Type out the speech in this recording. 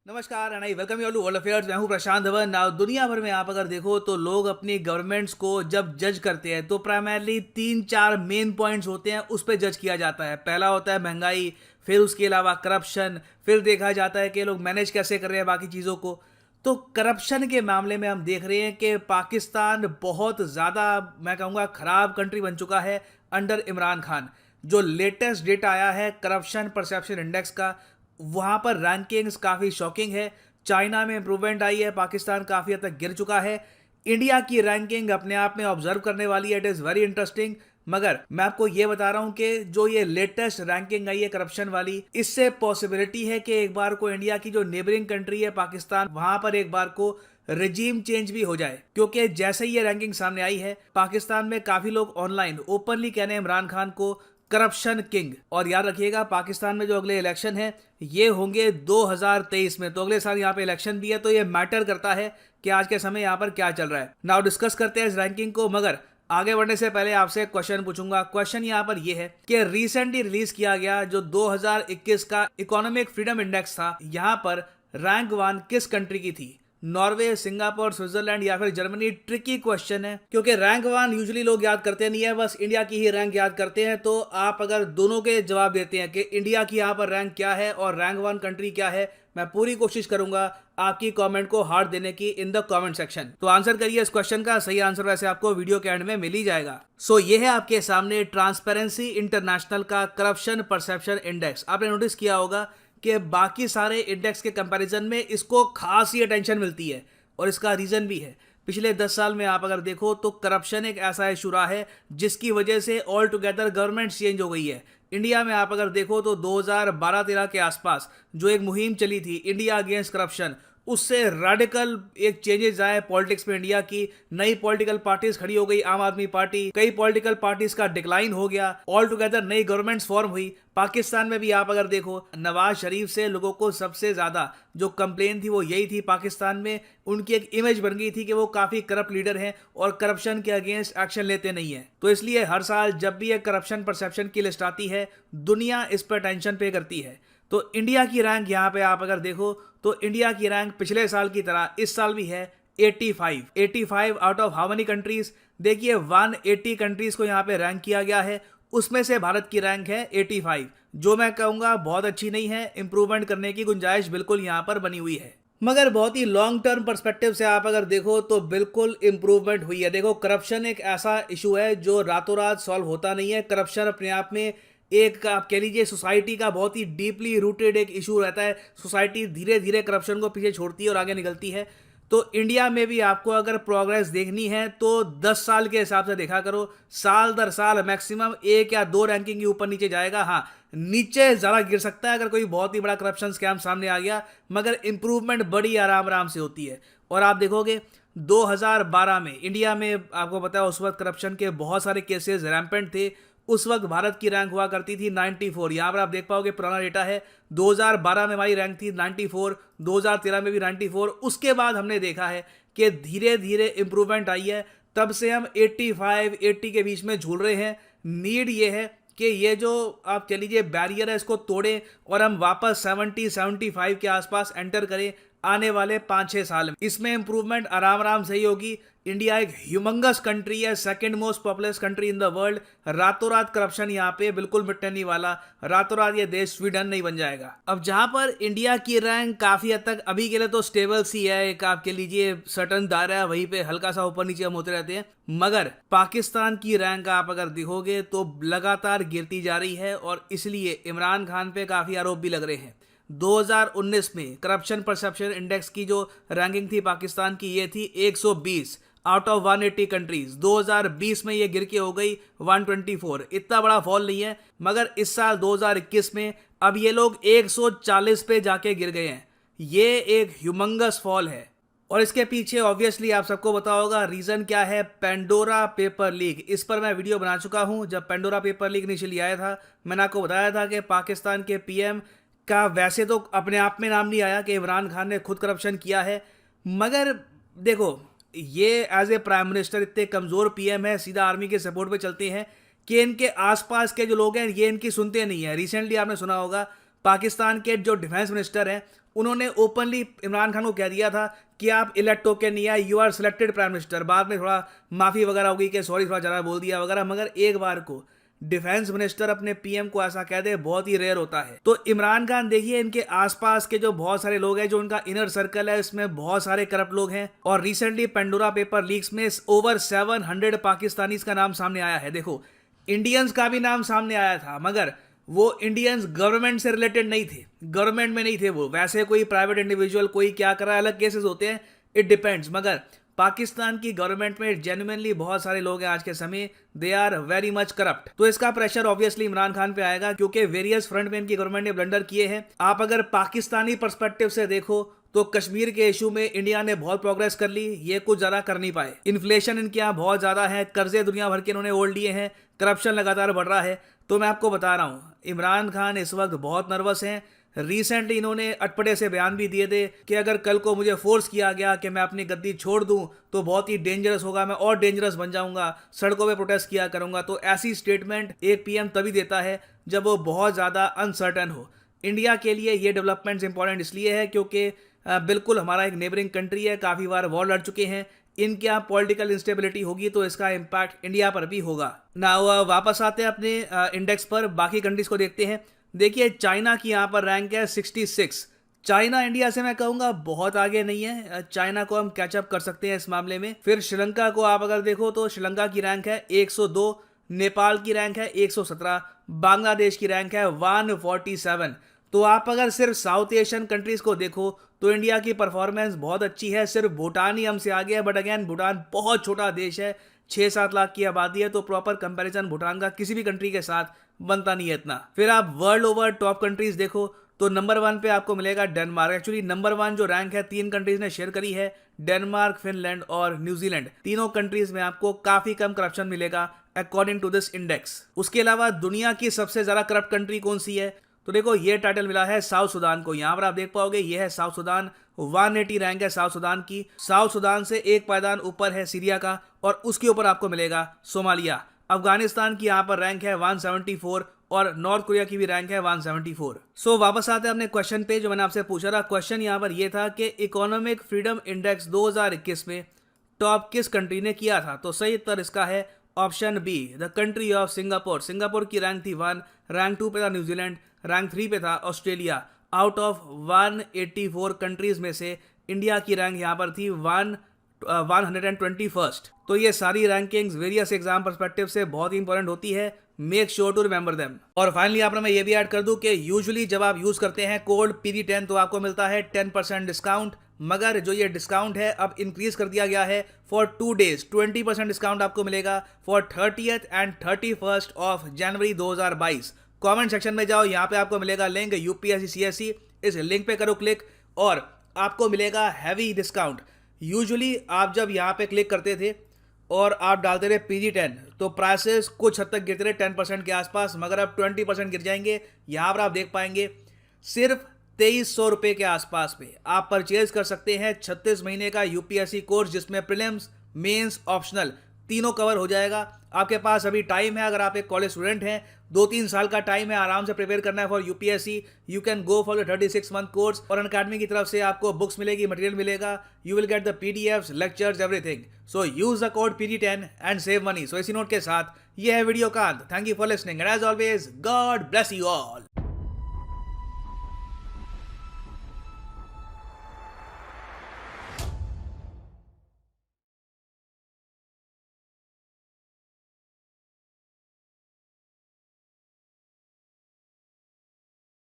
नमस्कार and I welcome you all to world affairs. मैं हूं प्रशांत धवन। नाउ दुनिया भर में आप अगर देखो तो लोग अपनी गवर्नमेंट्स को जब जज करते हैं तो प्राइमरली तीन चार मेन पॉइंट्स होते हैं, उस पर जज किया जाता है। पहला होता है महंगाई, फिर उसके अलावा करप्शन, फिर देखा जाता है कि लोग मैनेज कैसे कर रहे हैं बाकी चीज़ों को। तो करप्शन के मामले में हम देख रहे हैं कि पाकिस्तान बहुत ज़्यादा, मैं कहूँगा, ख़राब कंट्री बन चुका है अंडर इमरान खान। जो लेटेस्ट डेटा आया है करप्शन परसेप्शन इंडेक्स का, वहाँ पर रैंकिंग्स काफ़ी शॉकिंग है। चाइना में इंप्रूवमेंट आई है, पाकिस्तान काफ़ी हद तक गिर चुका है। इंडिया की रैंकिंग अपने आप में ऑब्जर्व करने वाली है, इट इज़ वेरी इंटरेस्टिंग। मगर मैं आपको ये बता रहा हूँ कि जो ये लेटेस्ट रैंकिंग आई है करप्शन वाली, इससे पॉसिबिलिटी है कि एक बार को इंडिया की जो नेबरिंग कंट्री है पाकिस्तान, वहां पर एक बार को रजीम चेंज भी हो जाए। क्योंकि जैसे ही ये रैंकिंग सामने आई है, पाकिस्तान में काफ़ी लोग ऑनलाइन ओपनली कहने हैं इमरान खान को करप्शन किंग। और याद रखिएगा, पाकिस्तान में जो अगले इलेक्शन है ये होंगे 2023 में, तो अगले साल यहाँ पे इलेक्शन भी है, तो ये मैटर करता है कि आज के समय यहाँ पर क्या चल रहा है। नाउ डिस्कस करते हैं इस रैंकिंग को, मगर आगे बढ़ने से पहले आपसे एक क्वेश्चन पूछूंगा। क्वेश्चन यहाँ पर ये है कि रिसेंटली रिलीज किया गया जो 2021 का इकोनॉमिक फ्रीडम इंडेक्स था, यहाँ पर रैंक 1 किस कंट्री की थी? नॉर्वे, सिंगापुर, स्विट्जरलैंड या फिर जर्मनी? ट्रिकी क्वेश्चन है क्योंकि रैंक 1 यूजुअली लोग याद करते नहीं है, बस इंडिया की ही रैंक याद करते हैं। तो आप अगर दोनों के जवाब देते हैं कि इंडिया की यहाँ पर रैंक क्या है और रैंक 1 कंट्री क्या है, मैं पूरी कोशिश करूंगा आपकी कमेंट को हार्ट देने की इन द कमेंट सेक्शन। तो आंसर करिए इस क्वेश्चन का। सही आंसर वैसे आपको वीडियो के एंड में मिल ही जाएगा। सो ये है आपके सामने ट्रांसपेरेंसी इंटरनेशनल का करप्शन परसेप्शन इंडेक्स। आपने नोटिस किया होगा कि बाकी सारे इंडेक्स के कंपैरिजन में इसको खासी अटेंशन मिलती है, और इसका रीजन भी है। पिछले 10 साल में आप अगर देखो तो करप्शन एक ऐसा इशू रहा है जिसकी वजह से ऑल टुगेदर गवर्नमेंट चेंज हो गई है। इंडिया में आप अगर देखो तो 2012-13 के आसपास जो एक मुहिम चली थी इंडिया अगेंस्ट करप्शन, उससे रेडिकल एक चेंजेस आए पॉलिटिक्स में। इंडिया की नई पॉलिटिकल पार्टीज खड़ी हो गई, आम आदमी पार्टी, कई पॉलिटिकल पार्टीज का डिक्लाइन हो गया, ऑल टुगेदर नई गवर्नमेंट्स फॉर्म हुई। पाकिस्तान में भी आप अगर देखो, नवाज शरीफ से लोगों को सबसे ज्यादा जो कंप्लेन थी वो यही थी, पाकिस्तान में उनकी एक इमेज बन गई थी कि वो काफी करप्ट लीडर हैं और करप्शन के अगेंस्ट एक्शन लेते नहीं है। तो इसलिए हर साल जब भी एक करप्शन परसेप्शन की लिस्ट आती है, दुनिया इस पर टेंशन पे करती है। तो इंडिया की रैंक यहाँ पे आप अगर देखो तो इंडिया की रैंक पिछले साल की तरह इस साल भी है 85 out of how many countries? देखिए 180 कंट्रीज को यहाँ पे रैंक किया गया है, उसमें से भारत की रैंक है 85, जो मैं कहूँगा बहुत अच्छी नहीं है। इंप्रूवमेंट करने की गुंजाइश बिल्कुल यहाँ पर बनी हुई है, मगर बहुत ही लॉन्ग टर्म पर्सपेक्टिव से आप अगर देखो तो बिल्कुल इंप्रूवमेंट हुई है। देखो, करप्शन एक ऐसा इशू है जो रातों रात सॉल्व होता नहीं है। करप्शन अपने आप में एक, आप कह लीजिए, सोसाइटी का बहुत ही डीपली रूटेड एक इशू रहता है। सोसाइटी धीरे धीरे करप्शन को पीछे छोड़ती है और आगे निकलती है। तो इंडिया में भी आपको अगर प्रोग्रेस देखनी है तो 10 साल के हिसाब से देखा करो। साल दर साल मैक्सिमम 1 या 2 रैंकिंग के ऊपर नीचे जाएगा। हाँ, नीचे ज़रा गिर सकता है अगर कोई बहुत ही बड़ा करप्शन स्कैम सामने आ गया, मगर इंप्रूवमेंट बड़ी आराम आराम से होती है। और आप देखोगे 2012 में इंडिया में, आपको पता है, उस वक्त करप्शन के बहुत सारे केसेस रैम्पेंट थे। उस वक्त भारत की रैंक हुआ करती थी 94। यहाँ पर आप देख पाओगे पुराना डेटा है, 2012 में हमारी रैंक थी 94, 2013 में भी 94। उसके बाद हमने देखा है कि धीरे धीरे इंप्रूवमेंट आई है, तब से हम 85-80 के बीच में झूल रहे हैं। नीड ये है कि ये जो, आप कह लीजिए, बैरियर है, इसको तोड़ें और हम वापस 70-75 के आसपास एंटर करें आने वाले 5-6 साल में। इसमें इंप्रूवमेंट आराम आराम से ही होगी। इंडिया एक ह्यूमंगस कंट्री है, second most populous country in the world. रातों रात करप्शन यहाँ पे बिल्कुल मिटने नहीं वाला, रातों रात ये देश स्वीडन नहीं बन जाएगा। अब जहां पर इंडिया की रैंक काफी हद तक अभी के लिए तो स्टेबल सी है, एक आप कह लीजिए सर्टन दायरा है, वहीं पे हल्का सा ऊपर नीचे हम होते रहते हैं। मगर पाकिस्तान की रैंक आप अगर देखोगे तो लगातार गिरती जा रही है, और इसलिए इमरान खान पे काफी आरोप भी लग रहे हैं। 2019 में करप्शन परसेप्शन इंडेक्स की जो रैंकिंग थी पाकिस्तान की, ये थी 120 आउट ऑफ 180 कंट्रीज। 2020 में ये गिर के हो गई 124। इतना बड़ा फॉल नहीं है, मगर इस साल 2021 में अब ये लोग 140 पे जाके गिर गए हैं। ये एक ह्यूमंगस फॉल है, और इसके पीछे ऑब्वियसली आप सबको पता होगा रीजन क्या है, पेंडोरा पेपर लीक। इस पर मैं वीडियो बना चुका हूं। जब पेंडोरा पेपर लीक इनिशियली आया था, मैंने आपको बताया था कि पाकिस्तान के पीएम का वैसे तो अपने आप में नाम नहीं आया कि इमरान खान ने खुद करप्शन किया है, मगर देखो, ये एज ए प्राइम मिनिस्टर इतने कमज़ोर पीएम है, सीधा आर्मी के सपोर्ट पे चलते हैं कि इनके आसपास के जो लोग हैं ये इनकी सुनते नहीं है। रिसेंटली आपने सुना होगा पाकिस्तान के जो डिफेंस मिनिस्टर हैं उन्होंने ओपनली इमरान खान को कह दिया था कि आप इलेक्ट होके नहीं आए, you are selected prime minister. बाद में थोड़ा माफ़ी वगैरह होगी कि सॉरी थोड़ा ज़्यादा बोल दिया वगैरह, मगर एक बार को डिफेंस मिनिस्टर अपने पीएम को ऐसा कह दे बहुत ही रेयर होता है। तो इमरान खान देखिए, इनके आसपास के जो बहुत सारे लोग हैं, जो उनका इनर सर्कल है, इसमें बहुत सारे करप्ट लोग हैं। और रिसेंटली पेंडोरा पेपर लीक्स में ओवर 700 पाकिस्तानीज का नाम सामने आया है। देखो, इंडियंस का भी नाम सामने आया था, मगर वो इंडियंस गवर्नमेंट से रिलेटेड नहीं थे, गवर्नमेंट में नहीं थे वो, वैसे कोई प्राइवेट इंडिविजुअल कोई क्या कर रहा है, अलग केसेस होते हैं, इट डिपेंड्स। मगर पाकिस्तान की गवर्नमेंट में जेन्युइनली बहुत सारे लोग हैं आज के समय, they are very much corrupt. तो इसका प्रेशर ऑब्वियसली इमरान खान पे आएगा, क्योंकि वेरियस फ्रंट में इनकी गवर्नमेंट ने ब्लंडर किए हैं। आप अगर पाकिस्तानी पर्सपेक्टिव से देखो तो कश्मीर के इशू में इंडिया ने बहुत प्रोग्रेस कर ली, ये कुछ ज्यादा कर नहीं पाए। इन्फ्लेशन इनके यहाँ बहुत ज्यादा है, कर्जे दुनिया भर के इन्होंने ओढ़ लिए हैं, करप्शन लगातार बढ़ रहा है। तो मैं आपको बता रहा हूँ, इमरान खान इस वक्त बहुत नर्वस हैं। रिसेंटली इन्होंने अटपटे से बयान भी दिए थे कि अगर कल को मुझे फोर्स किया गया कि मैं अपनी गद्दी छोड़ दूं तो बहुत ही डेंजरस होगा, मैं और डेंजरस बन जाऊंगा, सड़कों पे प्रोटेस्ट किया करूंगा। तो ऐसी स्टेटमेंट एक पीएम तभी देता है जब वो बहुत ज़्यादा अनसर्टन हो। इंडिया के लिए ये डेवलपमेंट्स इंपॉर्टेंट इसलिए है क्योंकि बिल्कुल हमारा एक नेबरिंग कंट्री है, काफ़ी बार वॉर लड़ चुके हैं। इनके यहाँ पॉलिटिकल इंस्टेबिलिटी होगी तो इसका इम्पैक्ट इंडिया पर भी होगा ना। वापस आते हैं अपने इंडेक्स पर, बाकी कंट्रीज को देखते हैं। देखिए, चाइना की यहाँ पर रैंक है 66। चाइना इंडिया से मैं कहूँगा बहुत आगे नहीं है, चाइना को हम कैचअप कर सकते हैं इस मामले में। फिर श्रीलंका को आप अगर देखो तो श्रीलंका की रैंक है 102, नेपाल की रैंक है 117, बांग्लादेश की रैंक है 147। तो आप अगर सिर्फ साउथ एशियन कंट्रीज को देखो तो इंडिया की परफॉर्मेंस बहुत अच्छी है। सिर्फ भूटान ही हमसे आगे है, बट अगेन भूटान बहुत छोटा देश है, 6-7 लाख की आबादी है, तो प्रॉपर कंपैरिजन भूटान का किसी भी कंट्री के साथ बनता नहीं है इतना। फिर आप वर्ल्ड ओवर टॉप कंट्रीज देखो तो नंबर 1 पे आपको मिलेगा डेनमार्क। एक्चुअली नंबर 1 जो रैंक है 3 कंट्रीज ने शेयर करी है, डेनमार्क, फिनलैंड और न्यूजीलैंड। तीनों कंट्रीज में आपको काफी कम करप्शन मिलेगा अकॉर्डिंग टू दिस इंडेक्स। उसके अलावा दुनिया की सबसे ज्यादा करप्ट कंट्री कौन सी है, तो देखो ये टाइटल मिला है साउथ सुडान को। यहाँ पर आप देख पाओगे ये है साउथ सुडान, 180 रैंक है साउथ सुडान की। साउथ सुडान से एक पायदान ऊपर है सीरिया का, और उसके ऊपर आपको मिलेगा सोमालिया। अफगानिस्तान की यहाँ पर रैंक है 174 और नॉर्थ कोरिया की भी रैंक है 174। सो वापस आते हैं अपने क्वेश्चन पे जो मैंने आपसे पूछा था। क्वेश्चन यहाँ पर ये था कि इकोनॉमिक फ्रीडम इंडेक्स 2021 में टॉप किस कंट्री ने किया था। तो सही उत्तर इसका है option B, the country of Singapore. Singapore की रैंक थी 1, रैंक 2 पे था न्यूजीलैंड, रैंक 3 पे था ऑस्ट्रेलिया। आउट ऑफ 184 कंट्रीज में से इंडिया की रैंक यहाँ पर थी 121st। तो ये सारी रैंकिंग्स वेरियस एग्जाम पर्सपेक्टिव से बहुत ही इंपॉर्टेंट होती है, make sure to remember them. और फाइनली यहाँ पर मैं ये भी ऐड कर दूं कि यूजुअली जब आप यूज करते हैं कोड PD10 तो आपको मिलता है 10% डिस्काउंट, मगर जो ये डिस्काउंट है अब इंक्रीज कर दिया गया है फॉर 2 डेज। 20% डिस्काउंट आपको मिलेगा for 30th and 31st of January 2022। Comment section में जाओ, यहाँ पे आपको मिलेगा लिंक UPSC CSE, इस लिंक पे करो क्लिक और आपको मिलेगा हैवी डिस्काउंट। यूजुअली आप जब यहाँ पे क्लिक करते थे और आप डालते रहे PD10 तो प्राइसेस कुछ हद तक गिरते रहे 10% के आसपास, मगर अब 20% गिर जाएंगे। यहाँ पर आप देख पाएंगे सिर्फ 2300 रुपये के आसपास पे आप परचेज कर सकते हैं 36 महीने का UPSC कोर्स, जिसमें प्रीलिम्स, मेंस, ऑप्शनल तीनों कवर हो जाएगा। आपके पास अभी टाइम है, अगर आप एक कॉलेज स्टूडेंट हैं 2-3 साल का टाइम है, आराम से प्रिपेयर करना है for UPSC। You can go for the 36 month course और अनअकैडमी की तरफ से आपको बुक्स मिलेगी, मटेरियल मिलेगा, you will get the PDFs, lectures, everything. So use the code PD10 and save money. So इसी नोट के साथ ये है वीडियो कांत। Thank you for listening and as always God bless you all.